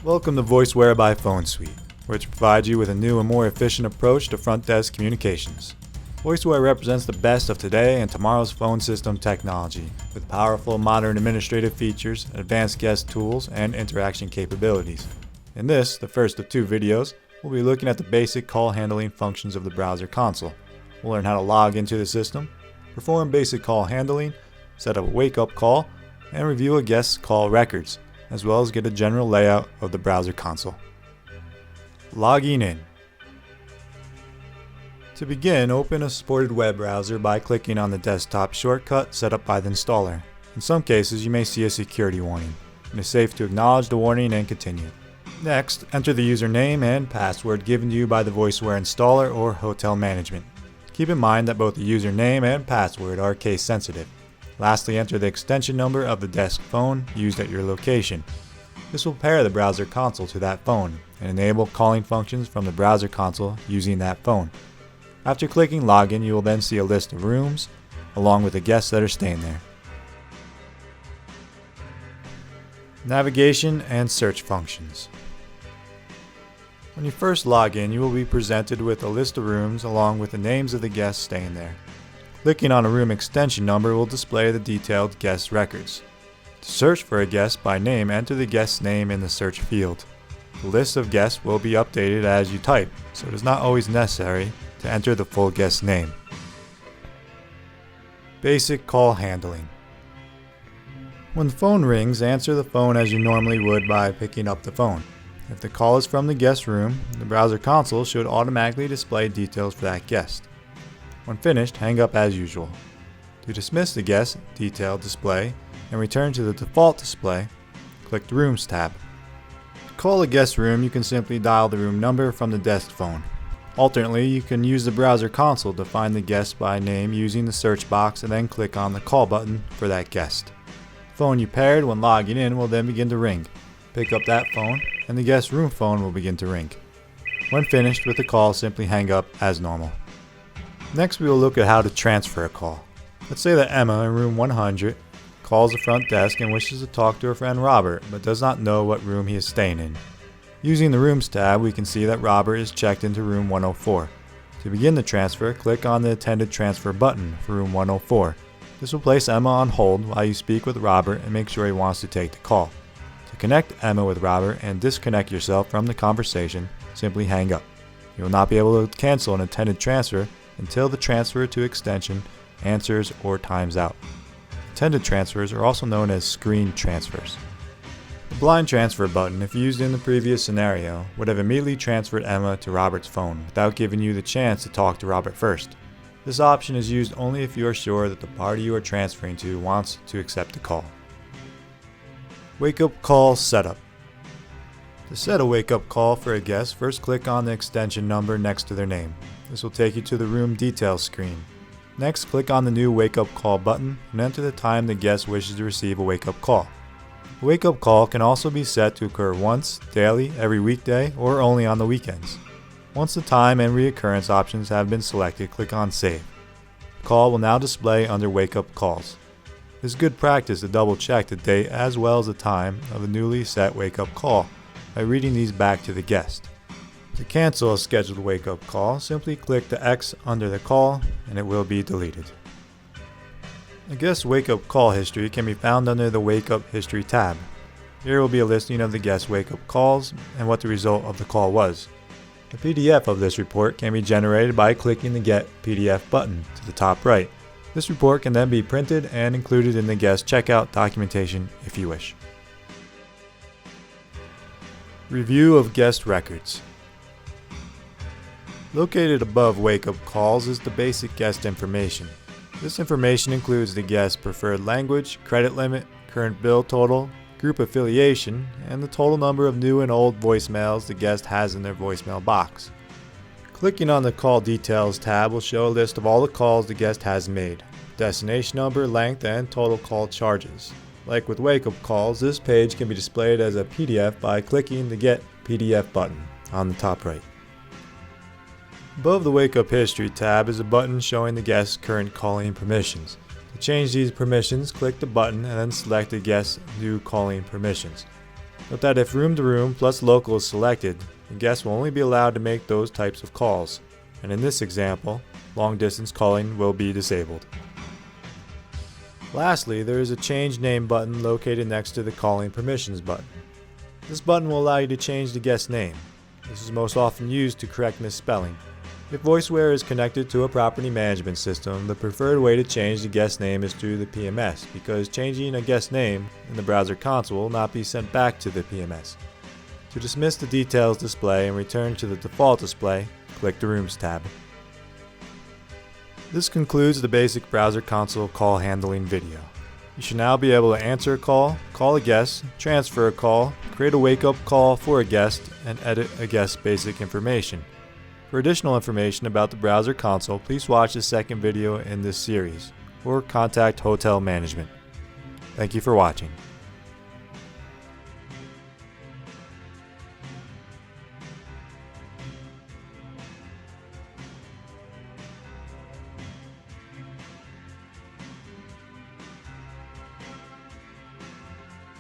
Welcome to Voiceware by PhoneSuite, which provides you with a new and more efficient approach to front desk communications. Voiceware represents the best of today and tomorrow's phone system technology, with powerful modern administrative features, advanced guest tools, and interaction capabilities. In this, the first of two videos, we'll be looking at the basic call handling functions of the browser console. We'll learn how to log into the system, perform basic call handling, set up a wake-up call, and review a guest's call records, as well as get a general layout of the browser console. Logging in. To begin, open a supported web browser by clicking on the desktop shortcut set up by the installer. In some cases, you may see a security warning. It is safe to acknowledge the warning and continue. Next, enter the username and password given to you by the Voiceware installer or hotel management. Keep in mind that both the username and password are case sensitive. Lastly, enter the extension number of the desk phone used at your location. This will pair the browser console to that phone and enable calling functions from the browser console using that phone. After clicking Login, you will then see a list of rooms along with the guests that are staying there. Navigation and search functions. When you first log in, you will be presented with a list of rooms along with the names of the guests staying there. Clicking on a room extension number will display the detailed guest records. To search for a guest by name, enter the guest's name in the search field. The list of guests will be updated as you type, so it is not always necessary to enter the full guest's name. Basic call handling. When the phone rings, answer the phone as you normally would by picking up the phone. If the call is from the guest room, the browser console should automatically display details for that guest. When finished, hang up as usual. To dismiss the guest detail display and return to the default display, click the Rooms tab. To call a guest room, you can simply dial the room number from the desk phone. Alternately, you can use the browser console to find the guest by name using the search box and then click on the call button for that guest. The phone you paired when logging in will then begin to ring. Pick up that phone and the guest room phone will begin to ring. When finished with the call, simply hang up as normal. Next, we will look at how to transfer a call. Let's say that Emma in room 100 calls the front desk and wishes to talk to her friend Robert, but does not know what room he is staying in. Using the Rooms tab, we can see that Robert is checked into room 104. To begin the transfer, click on the intended transfer button for room 104. This will place Emma on hold while you speak with Robert and make sure he wants to take the call. To connect Emma with Robert and disconnect yourself from the conversation, simply hang up. You will not be able to cancel an intended transfer until the transfer to extension answers or times out. Intended transfers are also known as screen transfers. The blind transfer button, if used in the previous scenario, would have immediately transferred Emma to Robert's phone without giving you the chance to talk to Robert first. This option is used only if you are sure that the party you are transferring to wants to accept the call. Wake-up call setup. To set a wake-up call for a guest, first click on the extension number next to their name. This will take you to the room details screen. Next, click on the new wake-up call button and enter the time the guest wishes to receive a wake-up call. A wake-up call can also be set to occur once, daily, every weekday, or only on the weekends. Once the time and reoccurrence options have been selected, click on Save. The call will now display under Wake-up Calls. It is good practice to double-check the date as well as the time of the newly set wake-up call by reading these back to the guest. To cancel a scheduled wake-up call, simply click the X under the call and it will be deleted. A guest's wake-up call history can be found under the Wake-up History tab. Here will be a listing of the guest's wake-up calls and what the result of the call was. The PDF of this report can be generated by clicking the Get PDF button to the top right. This report can then be printed and included in the guest checkout documentation if you wish. Review of guest records. Located above wake-up calls is the basic guest information. This information includes the guest's preferred language, credit limit, current bill total, group affiliation, and the total number of new and old voicemails the guest has in their voicemail box. Clicking on the Call Details tab will show a list of all the calls the guest has made, destination number, length, and total call charges. Like with wake-up calls, this page can be displayed as a PDF by clicking the Get PDF button on the top right. Above the Wake Up History tab is a button showing the guest's current calling permissions. To change these permissions, click the button and then select the guest's new calling permissions. Note that if room to room plus local is selected, the guest will only be allowed to make those types of calls, and in this example, long distance calling will be disabled. Lastly, there is a Change Name button located next to the Calling Permissions button. This button will allow you to change the guest name. This is most often used to correct misspelling. If Voiceware is connected to a property management system, the preferred way to change the guest name is through the PMS, because changing a guest name in the browser console will not be sent back to the PMS. To dismiss the details display and return to the default display, click the Rooms tab. This concludes the basic browser console call handling video. You should now be able to answer a call a guest, transfer a call, create a wake-up call for a guest, and edit a guest's basic information. For additional information about the browser console, please watch the second video in this series, or contact Hotel Management. Thank you for watching.